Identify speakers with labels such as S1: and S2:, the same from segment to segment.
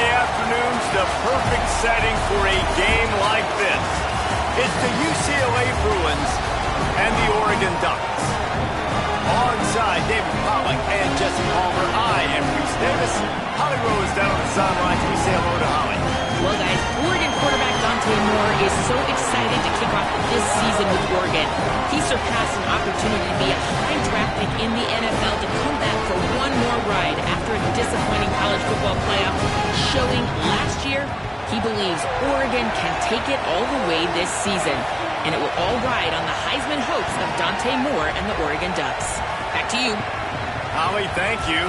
S1: Saturday afternoon's the perfect setting for a game like this. It's the UCLA Bruins and the Oregon Ducks. Alongside David Pollack and Jesse Palmer, I am Reese Davis. Holly Rose down on the sidelines. We say hello to Holly.
S2: Well, guys, Oregon quarterback Dante Moore is so excited to kick off this season with Oregon. He surpassed an opportunity to be a high draft pick in the NFL to come back for one more ride after a disappointing college football playoff, showing last year he believes Oregon can take it all the way this season. And it will all ride on the Heisman hopes of Dante Moore and the Oregon Ducks. Back to you.
S1: Holly, thank you.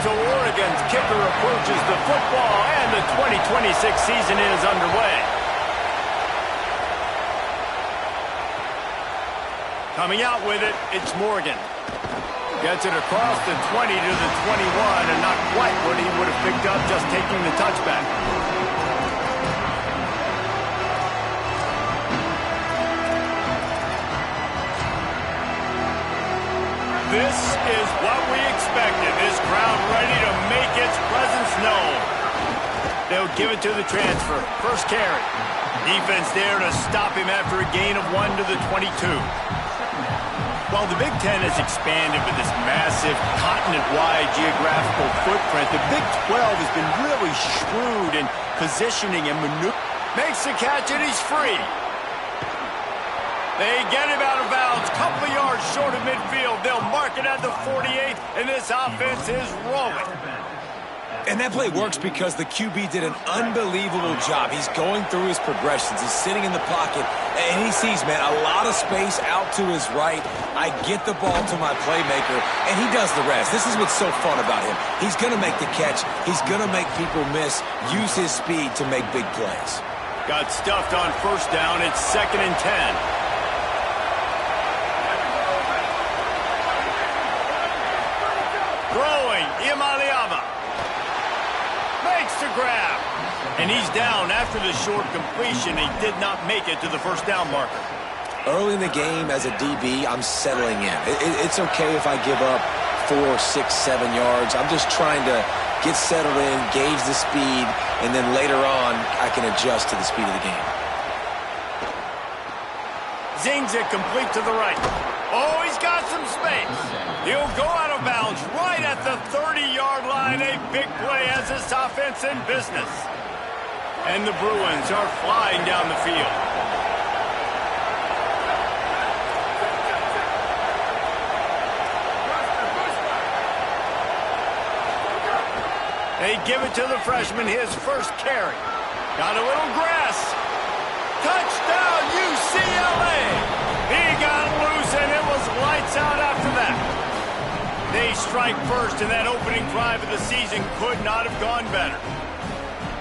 S1: So Oregon's kicker approaches the football, and the 2026 season is underway. Coming out with it, it's Morgan. Gets it across the 20 to the 21, and not quite what he would have picked up just taking the touchback. This is what we expected. This crowd ready to make its presence known. They'll give it to the transfer. First carry. Defense there to stop him after a gain of 1 to the 22. While the Big Ten has expanded with this massive continent-wide geographical footprint, the Big 12 has been really shrewd in positioning and maneuvering. Makes the catch and he's free. They get him out of bounds, couple of yards short of midfield. They'll mark it at the 48, and this offense is rolling.
S3: And that play works because the QB did an unbelievable job. He's going through his progressions. He's sitting in the pocket, and he sees, man, a lot of space out to his right. I get the ball to my playmaker, and he does the rest. This is what's so fun about him. He's going to make the catch. He's going to make people miss, use his speed to make big plays.
S1: Got stuffed on first down. It's 2nd and 10. Throwing, Imaliama. Makes the grab. And he's down after the short completion. He did not make it to the first down marker.
S3: Early in the game, as a DB, I'm settling in. It's okay if I give up 4, 6, 7 yards. I'm just trying to get settled in, gauge the speed, and then later on, I can adjust to the speed of the game.
S1: Zings it complete to the right. Oh, he's got some space. He'll go out of bounds right at the 30-yard line. A big play as this offense in business. And the Bruins are flying down the field. They give it to the freshman, his first carry. Got a little grass. Touchdown, UCLA! He got loose, and it was lights out after that. They strike first, and that opening drive of the season could not have gone better.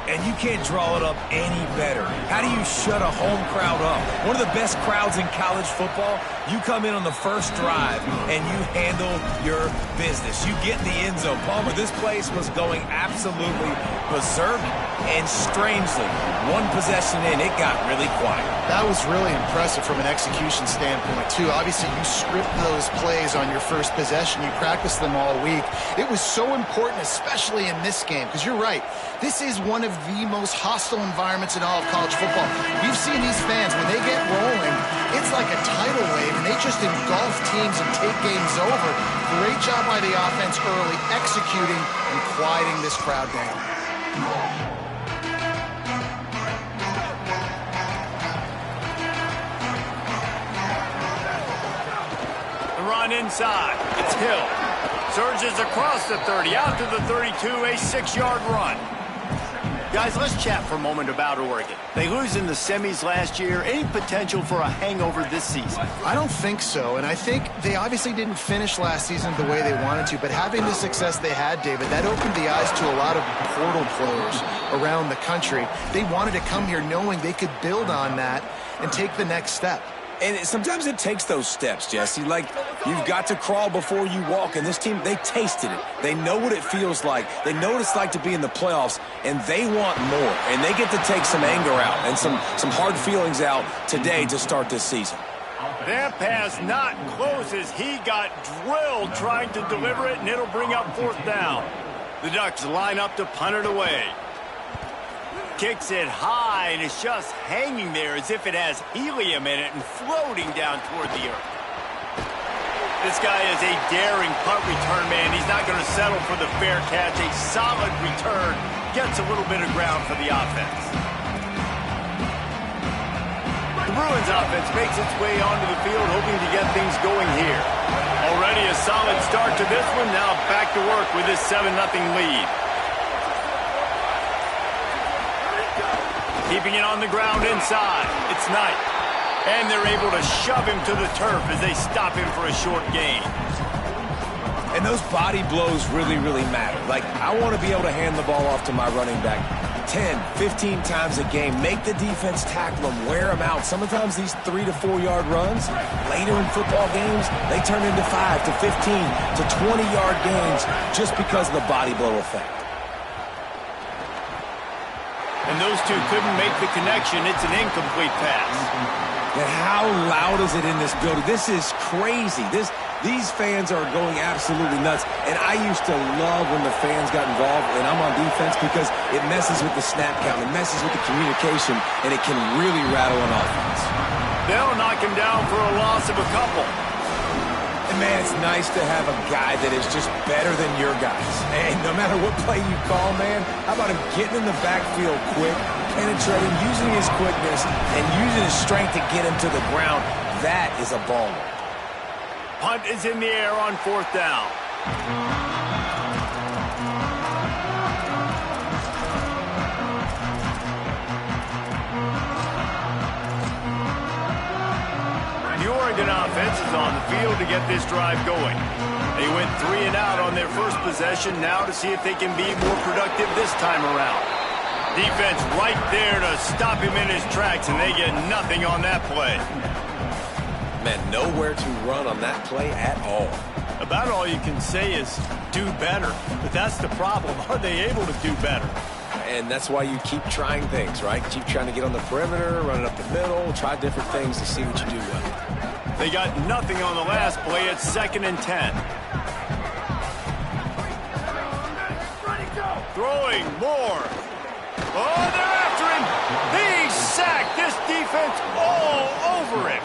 S3: And you can't draw it up any better. How do you shut a home crowd up? One of the best crowds in college football, you come in on the first drive and you handle your business. You get in the end zone. Palmer, this place was going absolutely berserk, and strangely, one possession in, it got really quiet.
S4: That was really impressive from an execution standpoint, too. Obviously, you script those plays on your first possession. You practice them all week. It was so important, especially in this game, because you're right. This is one of the most hostile environments in all of college football. We've seen these fans, when they get rolling, it's like a tidal wave, and they just engulf teams and take games over. Great job by the offense early, executing and quieting this crowd down.
S1: The run inside. It's Hill. Surges across the 30, out to the 32, a 6-yard run. Guys, let's chat for a moment about Oregon. They lose in the semis last year. Any potential for a hangover this season?
S4: I don't think so, and I think they obviously didn't finish last season the way they wanted to, but having the success they had, David, that opened the eyes to a lot of portal players around the country. They wanted to come here knowing they could build on that and take the next step.
S3: And sometimes it takes those steps, Jesse. Like, you've got to crawl before you walk. And this team, they tasted it. They know what it feels like. They know what it's like to be in the playoffs, and they want more. And they get to take some anger out and some hard feelings out today to start this season.
S1: That pass not close as he got drilled trying to deliver it, and it'll bring up 4th down. The Ducks line up to punt it away. Kicks it high, and it's just hanging there as if it has helium in it and floating down toward the earth. This guy is a daring punt return man. He's not going to settle for the fair catch. A solid return gets a little bit of ground for the offense. The Bruins offense makes its way onto the field, hoping to get things going here. Already a solid start to this one. Now back to work with this 7-0 lead. Keeping it on the ground inside. It's Knight. And they're able to shove him to the turf as they stop him for a short gain.
S3: And those body blows really, really matter. Like, I want to be able to hand the ball off to my running back 10, 15 times a game. Make the defense tackle them, wear them out. Sometimes these 3 to 4 yard runs, later in football games, they turn into 5 to 15 to 20 yard gains just because of the body blow effect.
S1: And those two couldn't make the connection. It's an incomplete pass.
S3: And how loud is it in this building? This is crazy. These fans are going absolutely nuts. And I used to love when the fans got involved, and I'm on defense, because it messes with the snap count. It messes with the communication, and it can really rattle an offense.
S1: They'll knock him down for a loss of a couple.
S3: And, man, it's nice to have a guy that is just better than your guys. And no matter what play you call, man, how about him getting in the backfield quick, penetrating, using his quickness, and using his strength to get him to the ground? That is a baller.
S1: Punt is in the air on 4th down. The Oregon offense is on the field to get this drive going. They went 3 and out on their first possession, now to see if they can be more productive this time around. Defense right there to stop him in his tracks, and they get nothing on that play.
S3: Man, nowhere to run on that play at all.
S1: About all you can say is do better, but that's the problem. Are they able to do better?
S3: And that's why you keep trying things, right? Keep trying to get on the perimeter, run it up the middle, try different things to see what you do well.
S1: They got nothing on the last play. It's 2nd and 10. Throwing more. Oh, they're after him. He's sacked. This defense all over him.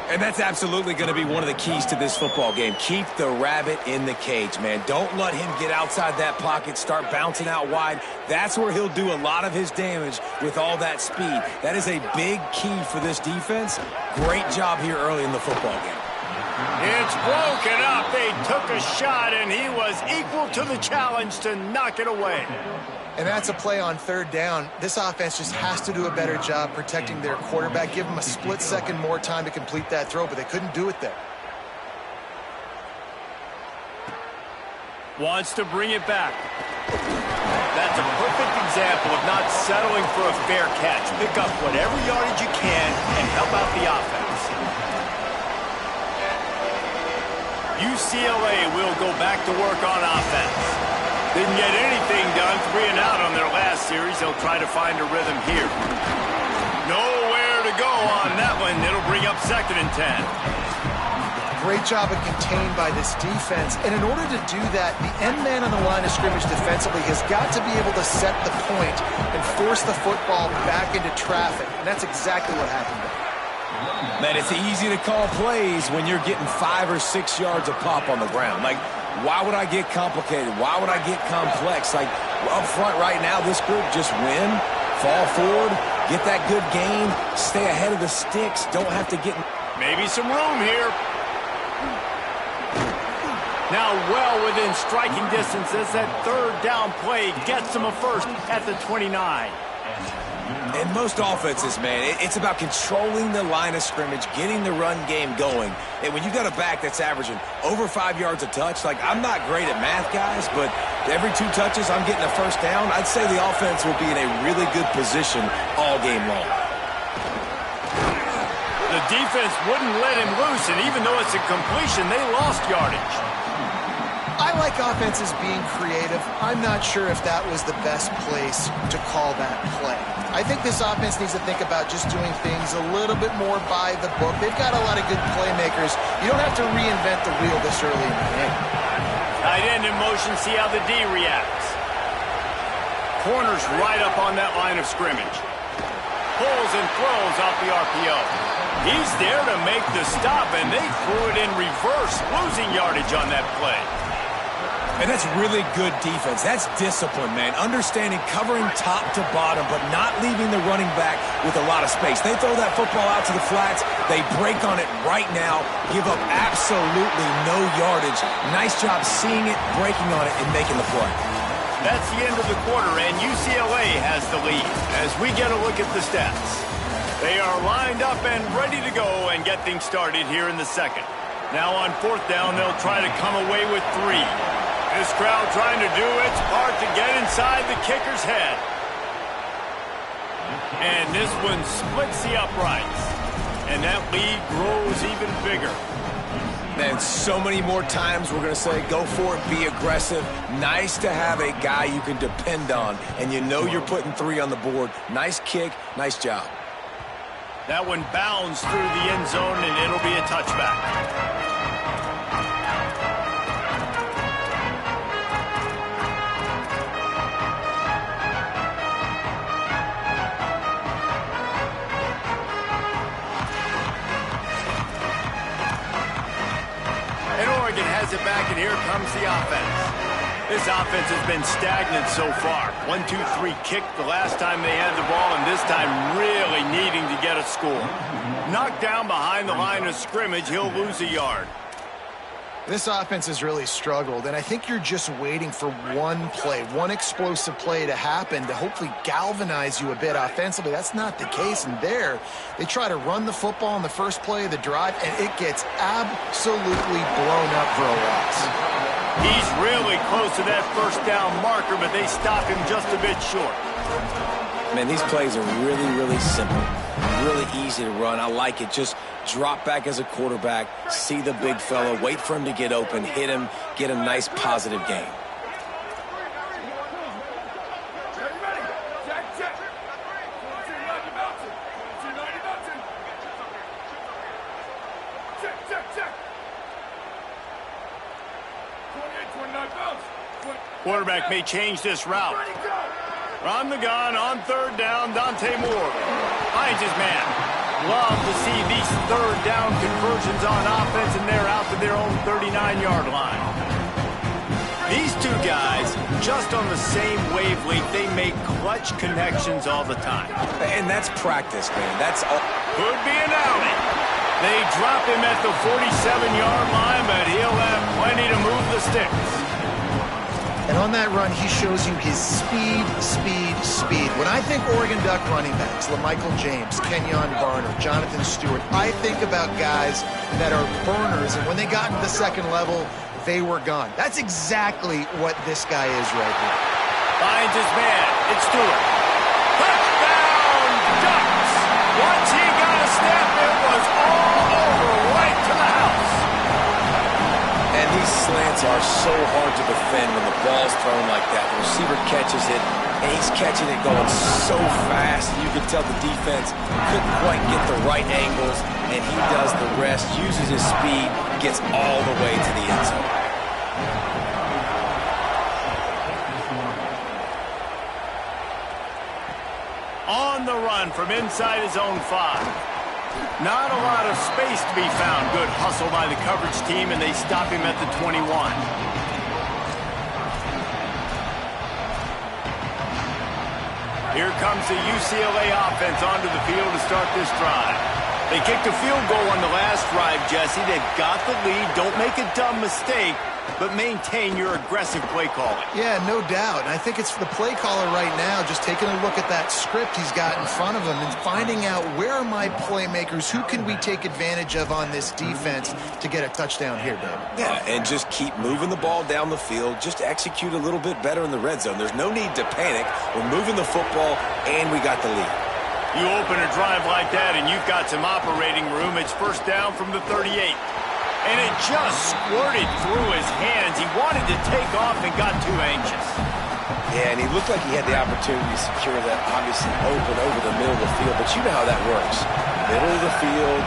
S3: And that's absolutely going to be one of the keys to this football game. Keep the rabbit in the cage, man. Don't let him get outside that pocket, start bouncing out wide. That's where he'll do a lot of his damage with all that speed. That is a big key for this defense. Great job here early in the football game.
S1: It's broken up. They took a shot, and he was equal to the challenge to knock it away.
S4: And that's a play on 3rd down. This offense just has to do a better job protecting their quarterback. Give them a split second more time to complete that throw, but they couldn't do it there.
S1: Wants to bring it back. That's a perfect example of not settling for a fair catch. Pick up whatever yardage you can and help out the offense. UCLA will go back to work on offense. Didn't get anything done, 3 and out on their last series. They'll try to find a rhythm here. Nowhere to go on that one. It'll bring up 2nd and 10.
S4: Great job of contained by this defense. And in order to do that, the end man on the line of scrimmage defensively has got to be able to set the point and force the football back into traffic. And that's exactly what happened there.
S3: Man, it's easy to call plays when you're getting 5 or 6 yards a pop on the ground. Like, why would I get complicated? Why would I get complex? Like, up front right now, this group just win, fall forward, get that good gain, stay ahead of the sticks, don't have to get...
S1: Maybe some room here. Now well within striking distance as that 3rd down play gets them a first at the 29.
S3: In most offenses, man, it's about controlling the line of scrimmage, getting the run game going. And when you got a back that's averaging over 5 yards a touch, like, I'm not great at math, guys, but every 2 touches I'm getting a first down, I'd say the offense will be in a really good position all game long.
S1: The defense wouldn't let him loose, and even though it's a completion, they lost yardage.
S4: I like offenses being creative. I'm not sure if that was the best place to call that play. I think this offense needs to think about just doing things a little bit more by the book. They've got a lot of good playmakers. You don't have to reinvent the wheel this early in the game.
S1: Tight end in motion, see how the D reacts. Corner's right up on that line of scrimmage. Pulls and throws off the RPO. He's there to make the stop, and they threw it in reverse, losing yardage on that play.
S3: And that's really good defense. That's discipline, man. Understanding covering top to bottom, but not leaving the running back with a lot of space. They throw that football out to the flats. They break on it right now, give up absolutely no yardage. Nice job seeing it, breaking on it, and making the play.
S1: That's the end of the quarter, and UCLA has the lead as we get a look at the stats. They are lined up and ready to go and get things started here in the second. Now on fourth down, they'll try to come away with 3. This crowd trying to do its part to get inside the kicker's head. And this one splits the uprights. And that lead grows even bigger.
S3: Man, so many more times we're going to say, go for it, be aggressive. Nice to have a guy you can depend on, and you know you're putting 3 on the board. Nice kick, nice job.
S1: That one bounds through the end zone, and it'll be a touchback. Oregon has it back, and here comes the offense. This offense has been stagnant so far. 1-2-3 kick the last time they had the ball, and this time really needing to get a score. Knocked down behind the line of scrimmage, he'll lose a yard.
S4: This offense has really struggled, and I think you're just waiting for one play, one explosive play to happen to hopefully galvanize you a bit offensively. That's not the case, and there they try to run the football on the first play of the drive, and it gets absolutely blown up for a loss.
S1: He's really close to that first down marker, but they stop him just a bit short.
S3: Man, these plays are really, really simple. Really easy to run. I like it. Just drop back as a quarterback, see the big fella, wait for him to get open, hit him, get a nice positive gain.
S1: Quarterback may change this route. From the gun on third down, Dante Moore finds his man. Love to see these third down conversions on offense, and they're out to their own 39-yard line. These two guys, just on the same wavelength, they make clutch connections all the time.
S3: And that's practice, man. That's all.
S1: Could be an outing. They drop him at the 47-yard line, but he'll have plenty to move the sticks.
S4: And on that run, he shows you his speed. When I think Oregon Duck running backs, LaMichael James, Kenyon Barner, Jonathan Stewart, I think about guys that are burners, and when they got into the second level, they were gone. That's exactly what this guy is right here.
S1: Finds his man. It's Stewart. Touchdown, Ducks! Once he got a step, it was all over, right to the house.
S3: And these slants are so hard to defend when the ball's thrown like that. The receiver catches it, and he's catching it going so fast. You can tell the defense couldn't quite get the right angles, and he does the rest, uses his speed, gets all the way to the end zone.
S1: On the run from inside his own 5. Not a lot of space to be found. Good hustle by the coverage team, and they stop him at the 21. Here comes the UCLA offense onto the field to start this drive. They kicked a field goal on the last drive, Jesse. They've got the lead. Don't make a dumb mistake, but maintain your aggressive play calling.
S4: Yeah, no doubt. And I think it's the play caller right now just taking a look at that script he's got in front of him and finding out where are my playmakers, who can we take advantage of on this defense to get a touchdown here, David.
S3: Yeah, and just keep moving the ball down the field. Just execute a little bit better in the red zone. There's no need to panic. We're moving the football, and we got the lead.
S1: You open a drive like that and you've got some operating room. It's first down from the 38. And it just squirted through his hands. He wanted to take off and got too anxious.
S3: Yeah, and he looked like he had the opportunity to secure that, obviously open over the middle of the field. But you know how that works. Middle of the field,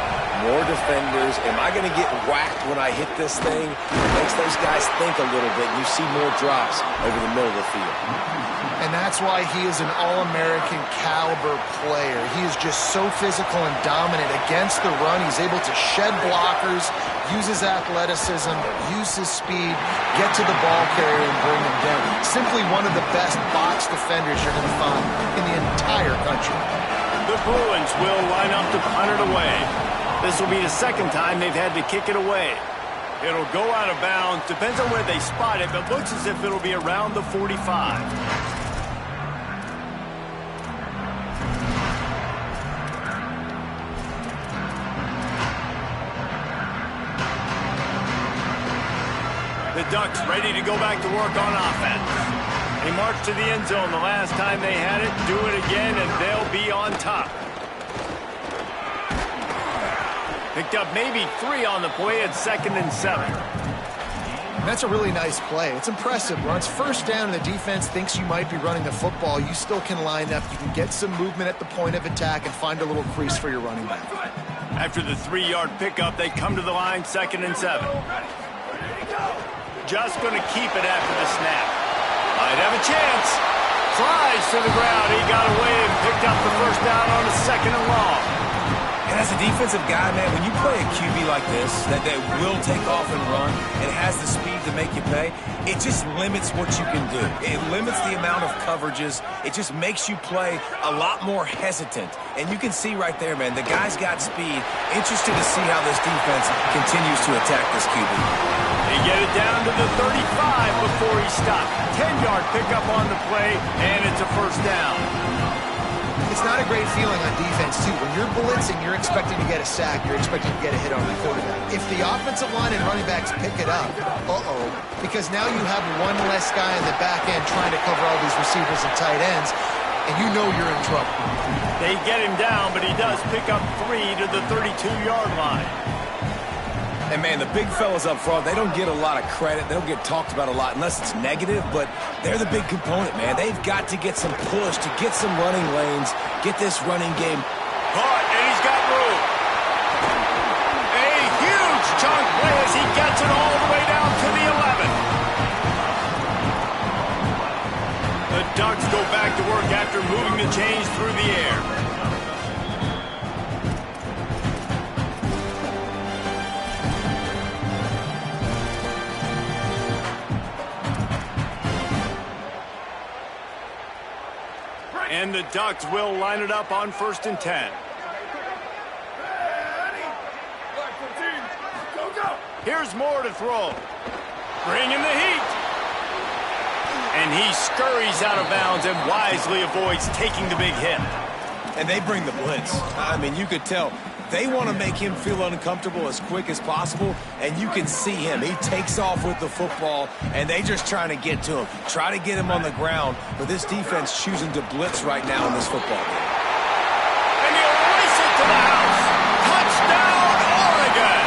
S3: more defenders. Am I going to get whacked when I hit this thing? It makes those guys think a little bit. You see more drops over the middle of the field.
S4: And that's why he is an All-American caliber player. He is just so physical and dominant against the run. He's able to shed blockers, use his athleticism, use his speed, get to the ball carrier and bring him down. Simply one of the best box defenders you're going to find in the entire country.
S1: The Bruins will line up to punt it away. This will be the second time they've had to kick it away. It'll go out of bounds. Depends on where they spot it, but looks as if it'll be around the 45. The Ducks ready to go back to work on offense. They marched to the end zone the last time they had it. Do it again, and they'll be on top. Picked up maybe 3 on the play at 2nd and 7.
S4: And that's a really nice play. It's impressive. When it's first down and the defense thinks you might be running the football, you still can line up. You can get some movement at the point of attack and find a little crease for your running back.
S1: After the 3-yard pickup, they come to the line 2nd and 7. Just going to keep it after the snap. Might have a chance. Flies to the ground. He got away and picked up the first down on a 2nd and long.
S3: And as a defensive guy, man, when you play a QB like this, that will take off and run, and has the speed to make you pay, it just limits what you can do. It limits the amount of coverages. It just makes you play a lot more hesitant. And you can see right there, man, the guy's got speed. Interested to see how this defense continues to attack this QB.
S1: They get it down to the 35 before he stopped. 10-yard pickup on the play, and it's a first down.
S4: It's not a great feeling on defense, too. When you're blitzing, you're expecting to get a sack. You're expecting to get a hit on the quarterback. If the offensive line and running backs pick it up, because now you have one less guy in the back end trying to cover all these receivers and tight ends, and you know you're in trouble.
S1: They get him down, but he does pick up 3 to the 32-yard line.
S3: And, man, the big fellas up front, they don't get a lot of credit. They don't get talked about a lot unless it's negative, but they're the big component, man. They've got to get some push, to get some running lanes, get this running game.
S1: Caught, and he's got room. A huge chunk play as he gets it all the way down to the 11. The Ducks go back to work after moving the chains through the air. And the Ducks will line it up on 1st and 10. Here's Moore to throw. Bringing the heat. And he scurries out of bounds and wisely avoids taking the big hit.
S3: And they bring the blitz. I mean, you could tell they want to make him feel uncomfortable as quick as possible, and you can see him. He takes off with the football, and they just trying to get to him, try to get him on the ground, but this defense choosing to blitz right now in this football game.
S1: And he'll race it to the house. Touchdown, Oregon!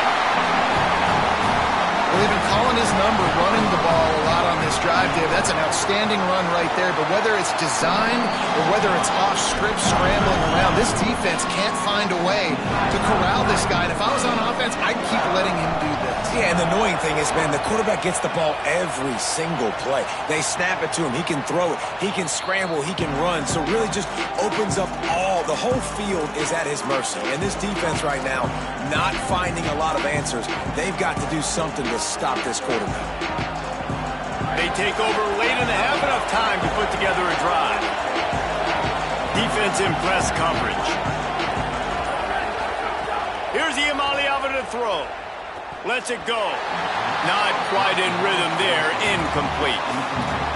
S4: Well, they've been calling his number, running the ball a lot on this drive, Dave. That's an outstanding run right there. But whether it's designed or whether it's off script scrambling around, this defense can't find a way to corral this guy. And if I was on offense, I'd keep letting him do this.
S3: Yeah, and the annoying thing is, man, the quarterback gets the ball every single play. They snap it to him. He can throw it. He can scramble. He can run. So really just opens up the whole field is at his mercy. And this defense right now, not finding a lot of answers. They've got to do something to stop this quarterback.
S1: They take over late in the half, enough time to put together a drive. Defense in press coverage. Here's Iamaleava to throw. Lets it go. Not quite in rhythm there. Incomplete.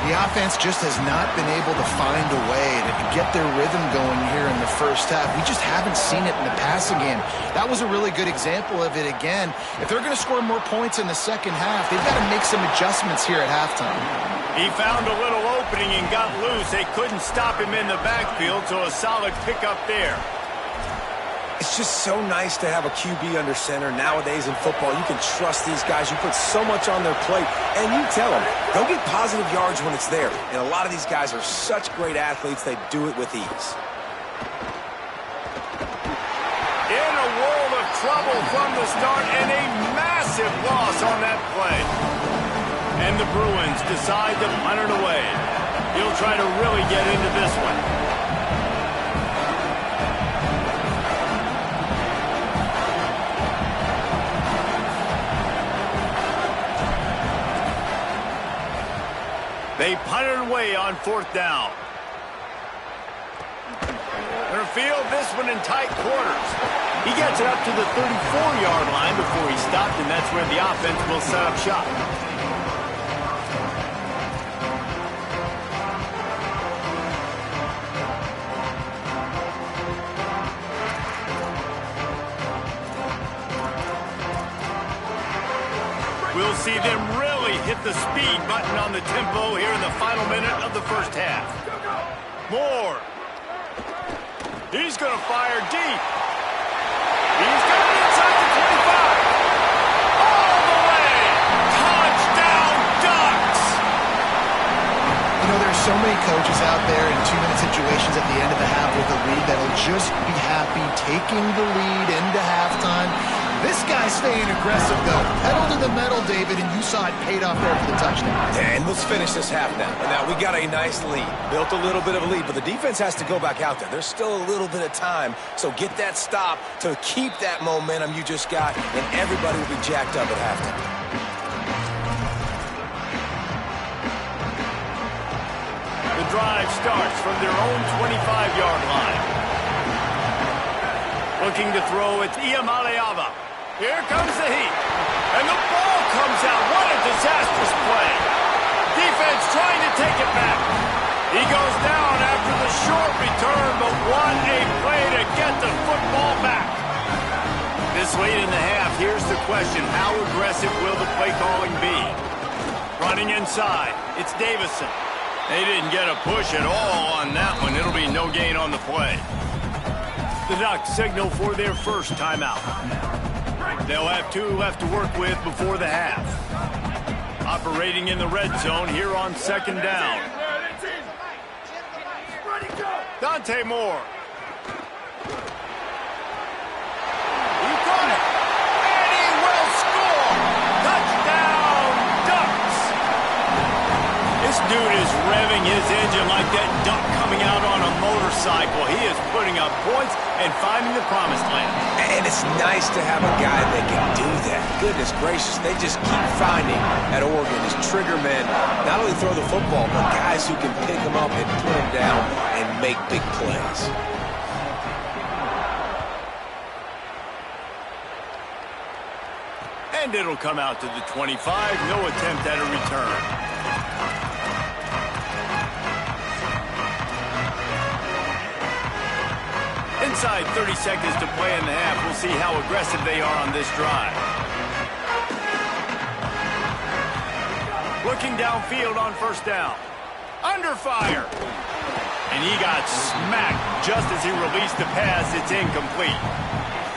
S4: The offense just has not been able to find a way to get their rhythm going here in the first half. We just haven't seen it in the passing game. That was a really good example of it again. If they're going to score more points in the second half, they've got to make some adjustments here at halftime.
S1: He found a little opening and got loose. They couldn't stop him in the backfield, so a solid pickup there.
S3: It's just so nice to have a QB under center. Nowadays in football, you can trust these guys. You put so much on their plate, and you tell them, go get positive yards when it's there. And a lot of these guys are such great athletes, they do it with ease.
S1: In a world of trouble from the start, and a massive loss on that play. And the Bruins decide to punt it away. He'll try to really get into this one. They punt it away on 4th down. They'll field this one in tight quarters. He gets it up to the 34-yard line before he stopped, and that's where the offense will set up shop. We'll see them really hit the speed button on the tempo here in the final minute of the first half. Moore. He's going to fire deep. He's got it inside the 25. All the way. Touchdown, Ducks.
S4: You know, there's so many coaches out there in 2-minute situations at the end of the half with a lead that'll just be happy taking the lead into halftime. This guy's staying aggressive, though. Pedal to the metal, David, and you saw it paid off there for the touchdown.
S3: And let's finish this half now. Now, we got a nice lead. Built a little bit of a lead, but the defense has to go back out there. There's still a little bit of time, so get that stop to keep that momentum you just got, and everybody will be jacked up at halftime.
S1: The drive starts from their own 25-yard line. Looking to throw, it's Iamaleava. Here comes the heat. And the ball comes out. What a disastrous play. Defense trying to take it back. He goes down after the short return, but what a play to get the football back. This late in the half, here's the question. How aggressive will the play calling be? Running inside, it's Davison. They didn't get a push at all on that one. It'll be no gain on the play. The Ducks signal for their first timeout. They'll have 2 left to work with before the half. Operating in the red zone here on 2nd down. Dante Moore. He got it. And he will score. Touchdown, Ducks. This dude is revving his engine like that duck coming out on a motorcycle. He is putting up points and finding the promised land.
S3: And it's nice to have a guy that can do that. Goodness gracious, they just keep finding at Oregon as trigger men, not only throw the football, but guys who can pick them up and put them down and make big plays.
S1: And it'll come out to the 25. No attempt at a return. Inside 30 seconds to play in the half. We'll see how aggressive they are on this drive. Looking downfield on 1st down. Under fire. And he got smacked just as he released the pass. It's incomplete.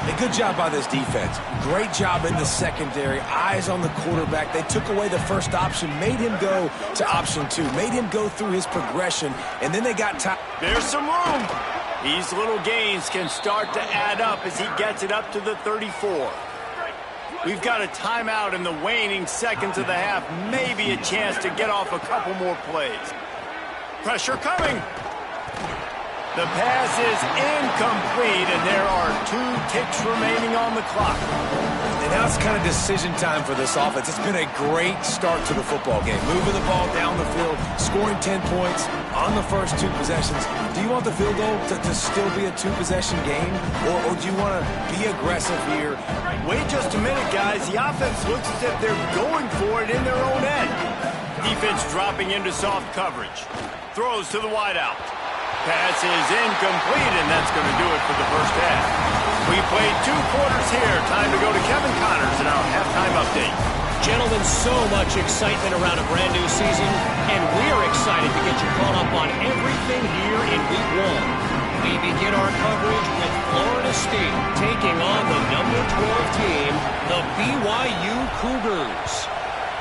S3: A good job by this defense. Great job in the secondary. Eyes on the quarterback. They took away the first option, made him go to option 2, made him go through his progression, and then they got time.
S1: There's some room. These little gains can start to add up as he gets it up to the 34. We've got a timeout in the waning seconds of the half. Maybe a chance to get off a couple more plays. Pressure coming. The pass is incomplete, and there are 2 ticks remaining on the clock.
S3: And now it's kind of decision time for this offense. It's been a great start to the football game. Moving the ball down the field, scoring 10 points on the first 2 possessions. Do you want the field goal to still be a 2-possession game? Or do you want to be aggressive here?
S1: Wait just a minute, guys. The offense looks as if they're going for it in their own end. Defense dropping into soft coverage. Throws to the wideout. Pass is incomplete, and that's going to do it for the first half. We played 2 quarters here. Time to go to Kevin Connors in our halftime update.
S5: Gentlemen, so much excitement around a brand new season, and we're excited to get you caught up on everything here in Week 1. We begin our coverage with Florida y1w1 team, the BYU Cougars.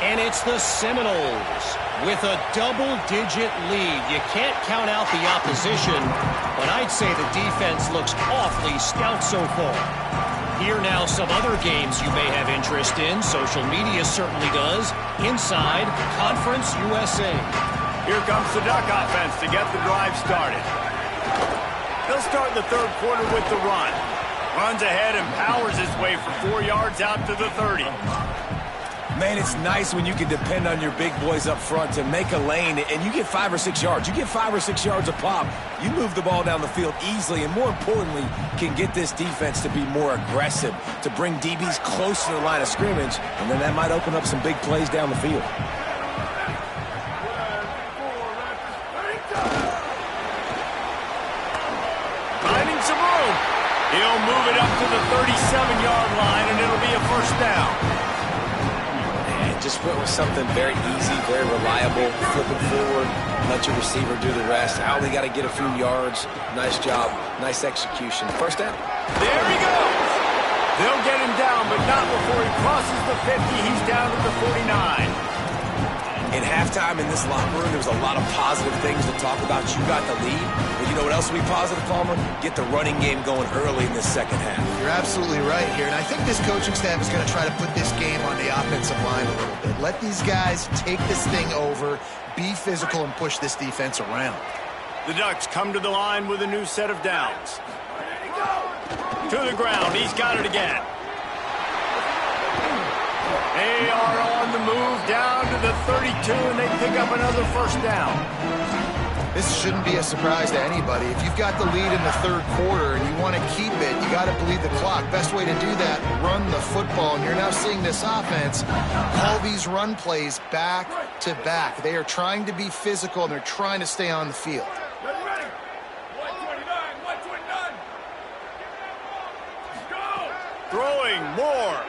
S5: And it's the Seminoles with a double-digit lead. You can't count out the opposition, but I'd say the defense looks awfully stout so far. Here now some other games you may have interest in. Social media certainly does. Inside Conference USA.
S1: Here comes the Duck offense to get the drive started. They'll start the third quarter with the run. Runs ahead and powers his way for 4 yards out to the 30.
S3: Man, it's nice when you can depend on your big boys up front to make a lane, and you get 5 or 6 yards. You get 5 or 6 yards a pop. You move the ball down the field easily, and more importantly, can get this defense to be more aggressive, to bring DBs close to the line of scrimmage, and then that might open up some big plays down the field.
S1: Finding some room. He'll move it up to the 37-yard line, and it'll be a first down.
S3: Just went with something very easy, very reliable, flipping forward, let your receiver do the rest. I only got to get a few yards. Nice job, nice execution. First down.
S1: There he goes. They'll get him down, but not before he crosses the 50. He's down to the 49.
S3: In halftime in this locker room, there was a lot of positive things to talk about. You got the lead, but you know what else will be positive, Palmer? Get the running game going early in this second half.
S4: You're absolutely right here, and I think this coaching staff is going to try to put this game on the offensive line a little bit. Let these guys take this thing over, be physical, and push this defense around.
S1: The Ducks come to the line with a new set of downs. To the ground. He's got it again. They are on the move down to the 32, and they pick up another first down.
S4: This shouldn't be a surprise to anybody. If you've got the lead in the third quarter and you want to keep it, you got to bleed the clock. Best way to do that, run the football. And you're now seeing this offense call these run plays back to back. They are trying to be physical, and they're trying to stay on the field.
S1: Ready. 129. Go. Throwing more.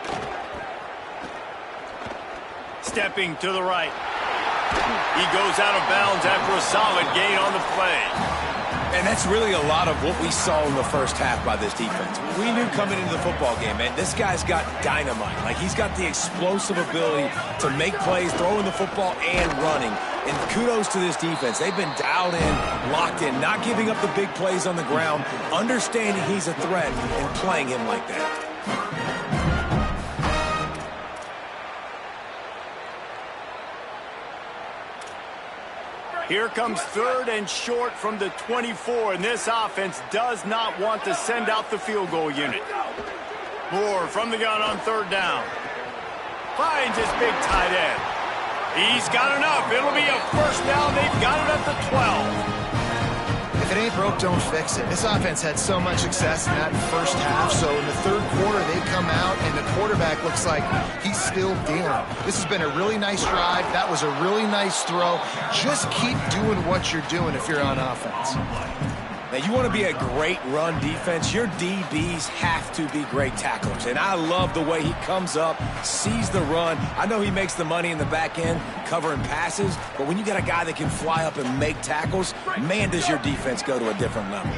S1: Stepping to the right. He goes out of bounds after a solid gain on the play.
S3: And that's really a lot of what we saw in the first half by this defense. We knew coming into the football game, man, this guy's got dynamite. Like, he's got the explosive ability to make plays, throwing the football and running. And kudos to this defense. They've been dialed in, locked in, not giving up the big plays on the ground, understanding he's a threat and playing him like that.
S1: Here comes third and short from the 24, and this offense does not want to send out the field goal unit. Moore from the gun on third down. Finds his big tight end. He's got enough. It'll be a first down. They've got it at the 12.
S4: If it ain't broke, don't fix it. This offense had so much success in that first half, so in the third quarter, they come out, and the quarterback looks like he's still dealing. This has been a really nice drive. That was a really nice throw. Just keep doing what you're doing if you're on offense.
S3: Now, you want to be a great run defense, your DBs have to be great tacklers. And I love the way he comes up, sees the run. I know he makes the money in the back end covering passes, but when you got a guy that can fly up and make tackles, man, does your defense go to a different level.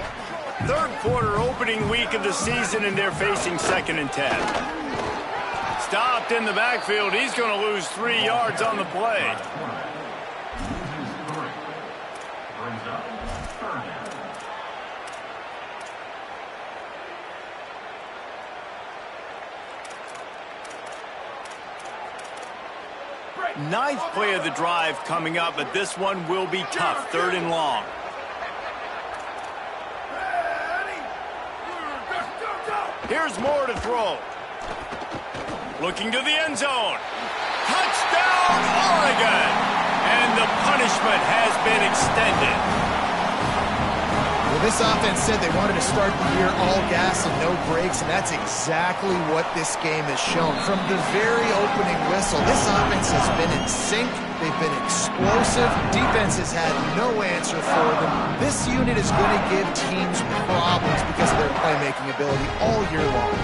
S1: Third quarter opening week of the season, and they're facing 2nd and 10. Stopped in the backfield. He's going to lose 3 yards on the play. Ninth play of the drive coming up, but this one will be tough. 3rd and long. Here's Moore to throw. Looking to the end zone. Touchdown, Oregon! And the punishment has been extended.
S4: Well, this offense said they wanted to start the year all gas and no brakes, and that's exactly what this game has shown. From the very opening whistle, this offense has been in sync. They've been explosive. Defense has had no answer for them. This unit is going to give teams problems because of their playmaking ability all year long.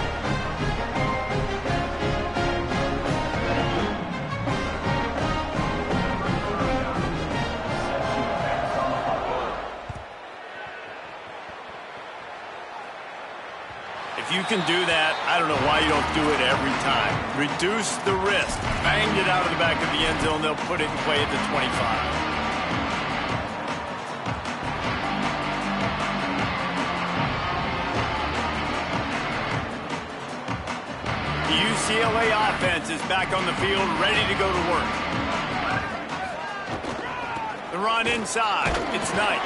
S1: If you can do that, I don't know why you don't do it every time. Reduce the risk. Banged it out of the back of the end zone. They'll put it in play at the 25. The UCLA offense is back on the field, ready to go to work. The run inside. It's Knight.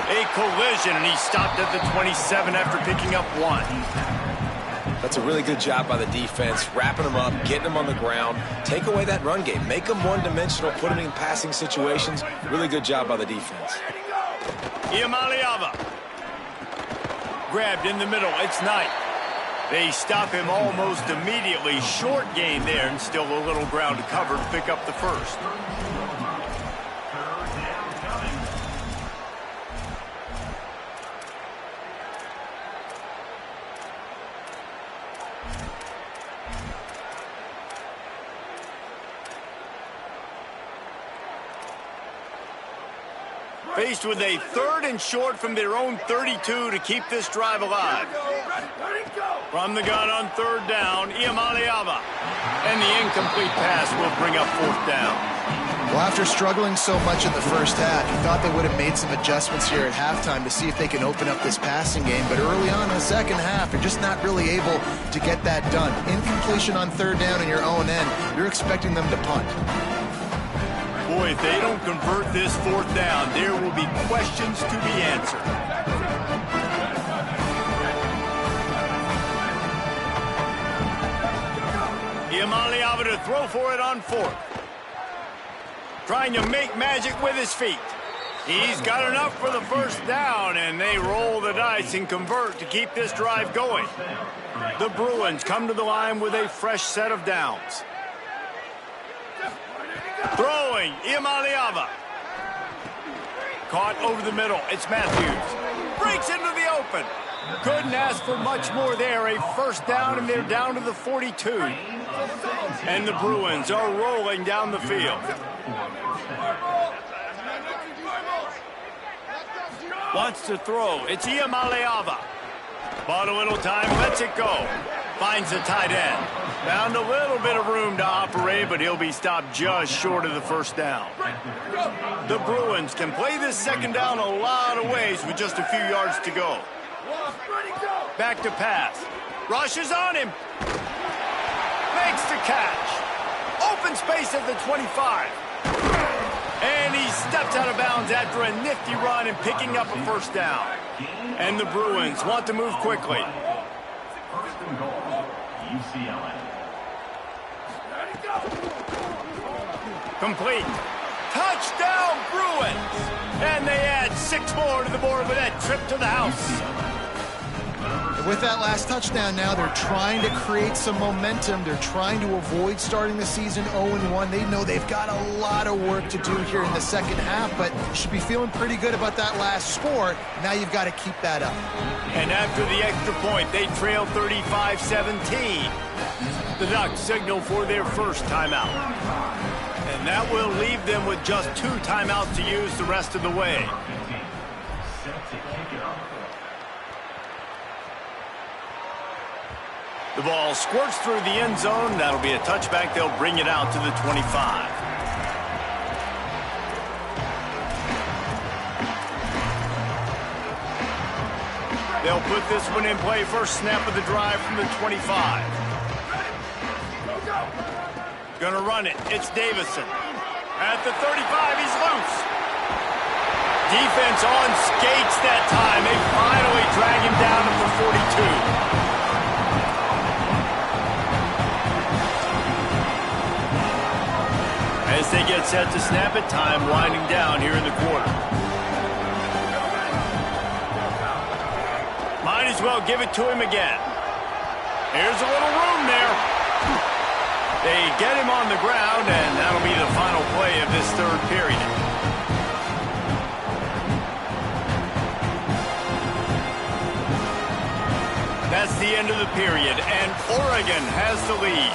S1: A collision, and he stopped at the 27 after picking up 1.
S3: That's a really good job by the defense, wrapping them up, getting them on the ground. Take away that run game. Make them one-dimensional, put them in passing situations. Really good job by the defense.
S1: Iamaleava. Grabbed in the middle. It's Knight. They stop him almost immediately. Short gain there, and still a little ground to cover to pick up the first. Faced with a 3rd and short from their own 32 to keep this drive alive. From the gun on 3rd down, Iamaleava. And the incomplete pass will bring up 4th down.
S4: Well, after struggling so much in the first half, you thought they would have made some adjustments here at halftime to see if they can open up this passing game. But early on in the second half, they're just not really able to get that done. Incompletion on 3rd down in your own end, you're expecting them to punt.
S1: Boy, if they don't convert this 4th down, there will be questions to be answered. Iamaleava to throw for it on 4th. Trying to make magic with his feet. He's got enough for the 1st down, and they roll the dice and convert to keep this drive going. The Bruins come to the line with a fresh set of downs. Throwing, Iamaleava. Caught over the middle. It's Matthews. Breaks into the open. Couldn't ask for much more there. A 1st down, and they're down to the 42. And the Bruins are rolling down the field. Wants to throw. It's Iamaleava. Bought a little time, lets it go. Finds the tight end. Found a little bit of room to operate, but he'll be stopped just short of the 1st down. The Bruins can play this 2nd down a lot of ways with just a few yards to go. Back to pass. Rushes on him. Makes the catch. Open space at the 25. And he steps out of bounds after a nifty run and picking up a 1st down. And the Bruins want to move quickly. UCLA. Complete. Touchdown, Bruins! And they add 6 more to the board with that trip to the house.
S4: With that last touchdown now, they're trying to create some momentum. They're trying to avoid starting the season 0-1. They know they've got a lot of work to do here in the second half, but you should be feeling pretty good about that last score. Now you've got to keep that up.
S1: And after the extra point, they trail 35-17. The Ducks signal for their first timeout. And that will leave them with just 2 timeouts to use the rest of the way. The ball squirts through the end zone. That'll be a touchback. They'll bring it out to the 25. They'll put this one in play. First snap of the drive from the 25. Gonna run it. It's Davison. At the 35, he's loose. Defense on skates that time. They finally drag him down to the 42. As they get set to snap it, time winding down here in the quarter. Might as well give it to him again. Here's a little room there. They get him on the ground, and that'll be the final play of this 3rd period. That's the end of the period, and Oregon has the lead.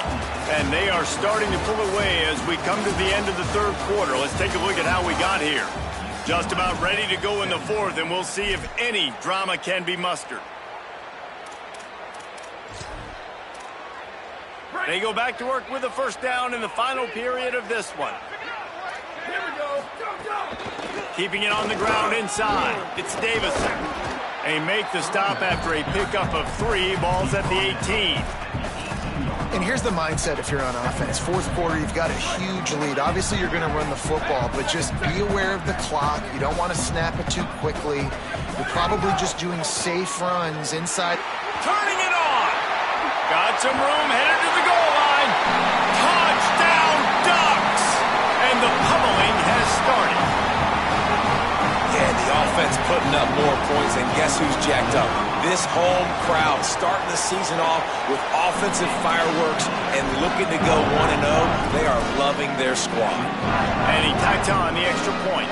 S1: And they are starting to pull away as we come to the end of the 3rd quarter. Let's take a look at how we got here. Just about ready to go in the 4th, and we'll see if any drama can be mustered. They go back to work with a first down in the final period of this one.
S6: Here we go.
S1: Keeping it on the ground inside. It's Davison. They make the stop after a pickup of 3 balls at the 18.
S4: And here's the mindset if you're on offense. Fourth quarter, you've got a huge lead. Obviously, you're going to run the football, but just be aware of the clock. You don't want to snap it too quickly. You're probably just doing safe runs inside.
S1: Turning it on. Got some room, headed to the goal line. Touchdown, Ducks! And the pummeling has started.
S3: Yeah, the offense putting up more points, and guess who's jacked up? This home crowd starting the season off with offensive fireworks and looking to go 1-0. They are loving their squad.
S1: And he tacked on the extra point.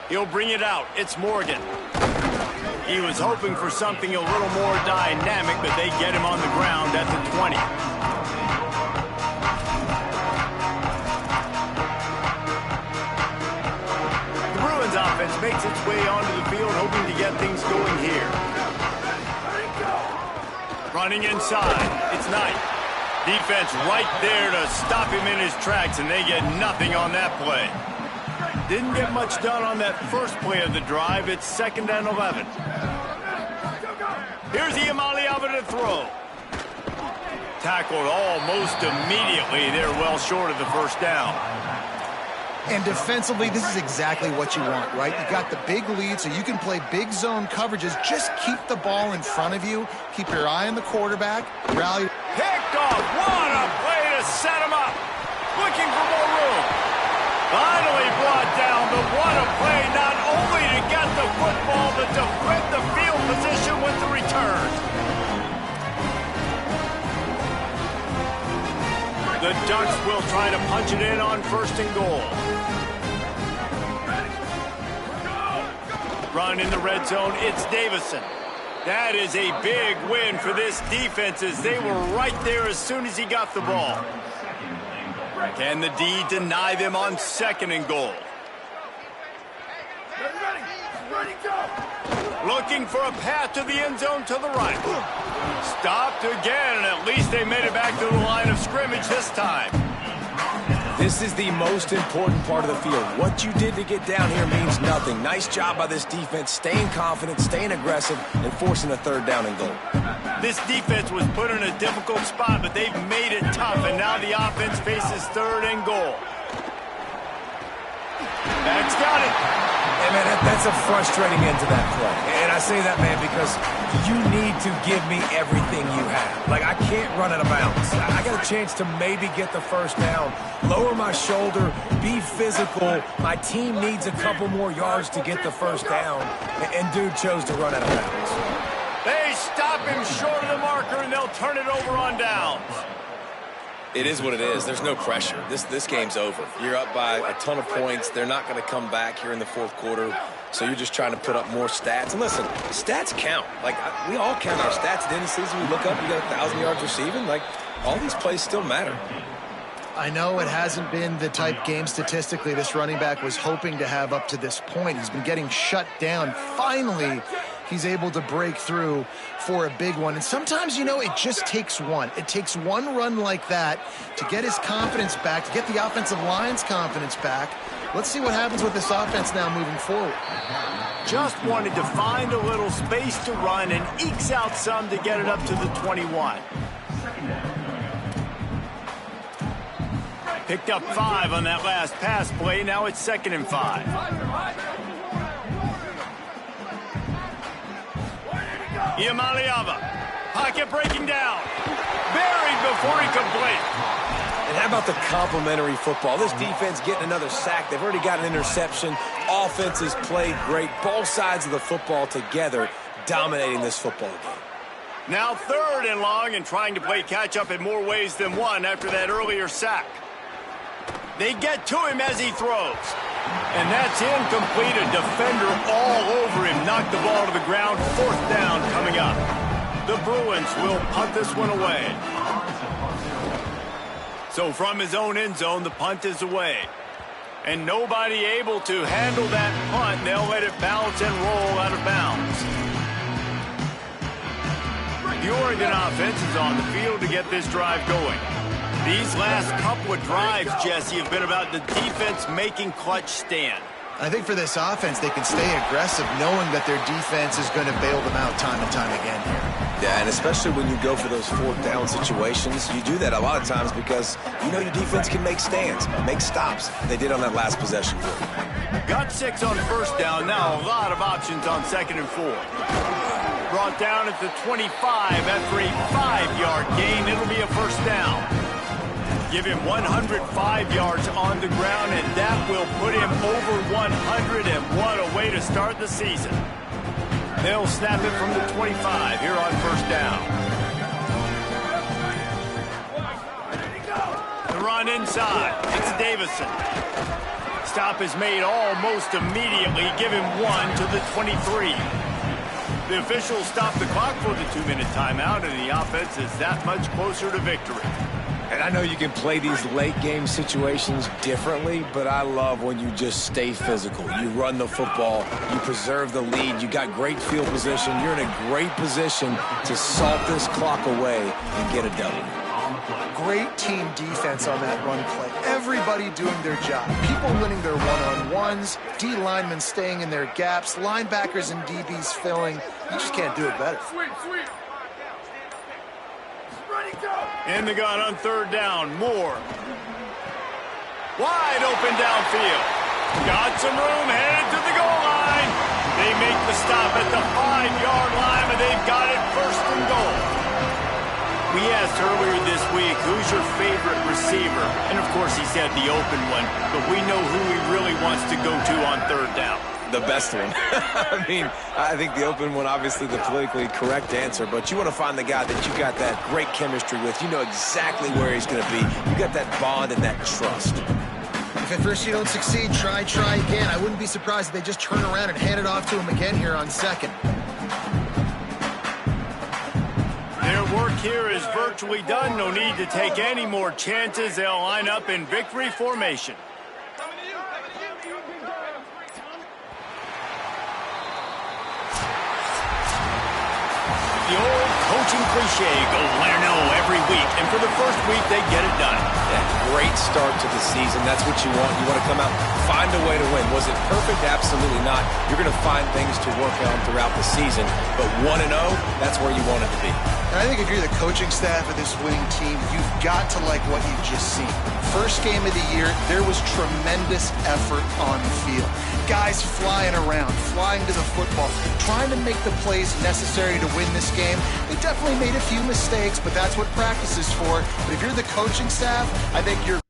S1: He'll bring it out. It's Morgan. He was hoping for something a little more dynamic, but they get him on the ground at the 20. The Bruins offense makes its way onto the field, hoping to get things going here. Running inside. It's Knight. Defense right there to stop him in his tracks, and they get nothing on that play. Didn't get much done on that first play of the drive. It's 2nd and 11. Here's Iamaleava to throw. Tackled almost immediately. They're well short of the first down.
S4: And defensively, this is exactly what you want, right? You got the big lead, so you can play big zone coverages. Just keep the ball in front of you. Keep your eye on the quarterback. Rally.
S1: Picked off. What a play to set him up. Looking for more room. Finally brought down, but what a play, not only to get the football, but to flip the field position with the return. The Ducks will try to punch it in on 1st and goal. Run in the red zone, it's Davison. That is a big win for this defense as they were right there as soon as he got the ball. Can the D deny them on 2nd and goal?
S6: Ready, go!
S1: Looking for a path to the end zone to the right. Stopped again, and at least they made it back to the line of scrimmage this time.
S3: This is the most important part of the field. What you did to get down here means nothing. Nice job by this defense, staying confident, staying aggressive, and forcing a 3rd down and goal.
S1: This defense was put in a difficult spot, but they've made it tough, and now the offense faces 3rd and goal. That's got it.
S3: Hey, man, that's a frustrating end to that play. And I say that, man, because you need to give me everything you have. Like, I can't run out of bounds. I got a chance to maybe get the first down, lower my shoulder, be physical. My team needs a couple more yards to get the first down, and dude chose to run out of bounds.
S1: They stop him short of the marker, and they'll turn it over on downs.
S7: It is what it is. There's no pressure. This game's over. You're up by a ton of points. They're not going to come back here in the 4th quarter. So you're just trying to put up more stats. And listen, stats count. Like, we all count our stats at the end of the season. We look up, you got 1,000 yards receiving. Like, all these plays still matter.
S4: I know it hasn't been the type game statistically this running back was hoping to have up to this point. He's been getting shut down. Finally, he's able to break through for a big one. And sometimes, you know, it just takes one. It takes one run like that to get his confidence back, to get the offensive line's confidence back. Let's see what happens with this offense now moving forward.
S1: Just wanted to find a little space to run and ekes out some to get it up to the 21. Picked up 5 on that last pass play. Now it's 2nd and 5. Iamaleava. Pocket breaking down. Buried before he could blink.
S3: And how about the complimentary football? This defense getting another sack. They've already got an interception. Offense has played great. Both sides of the football together dominating this football game.
S1: Now 3rd and long and trying to play catch-up in more ways than one after that earlier sack. They get to him as he throws. And that's incomplete. A defender all over him. Knocked the ball to the ground. 4th down coming up. The Bruins will punt this one away. So from his own end zone, the punt is away. And nobody able to handle that punt. They'll let it bounce and roll out of bounds. The Oregon offense is on the field to get this drive going. These last couple of drives, Jesse, have been about the defense making clutch stand.
S4: I think for this offense, they can stay aggressive knowing that their defense is going to bail them out time and time again here.
S3: Yeah, and especially when you go for those fourth down situations, you do that a lot of times because you know your defense can make stands, make stops. They did on that last possession.
S1: Got 6 on first down. Now a lot of options on 2nd and 4. Brought down at the 25 after a 5-yard gain. It'll be a first down. Give him 105 yards on the ground, and that will put him over 100, and what a way to start the season. They'll snap it from the 25 here on first down. The run inside. It's Davison. Stop is made almost immediately. Give him 1 to the 23. The officials stop the clock for the 2-minute timeout, and the offense is that much closer to victory.
S3: And I know you can play these late-game situations differently, but I love when you just stay physical. You run the football, you preserve the lead, you got great field position, you're in a great position to salt this clock away and get a W.
S4: Great team defense on that run play. Everybody doing their job. People winning their one-on-ones, D linemen staying in their gaps, linebackers and DBs filling. You just can't do it better.
S6: Sweet.
S1: In the gun on 3rd down, Moore. Wide open downfield. Got some room, headed to the goal line. They make the stop at the 5-yard line, and they've got it 1st and goal. We asked earlier this week, who's your favorite receiver? And, of course, he said the open one, but we know who he really wants to go to on 3rd down.
S3: The best one. I mean, I think the open one, obviously the politically correct answer, but you want to find the guy that you got that great chemistry with. You know exactly where he's going to be. You got that bond and that trust.
S4: If at first you don't succeed, try again. I wouldn't be surprised if they just turn around and hand it off to him again here on 2nd.
S1: Their work here is virtually done. No need to take any more chances. They'll line up in victory formation. The old coaching cliche, go win or no every week. And for the first week, they get it done.
S3: Yeah, great start to the season. That's what you want. You want to come out, find a way to win. Was it perfect? Absolutely not. You're going to find things to work on throughout the season. But 1-0, that's where you want it to be.
S4: And I think if you're the coaching staff of this winning team, you've got to like what you've just seen. First game of the year, there was tremendous effort on the field. Guys flying around, flying to the football, trying to make the plays necessary to win this game. They definitely made a few mistakes, but that's what practice is for. But if you're the coaching staff, I think you're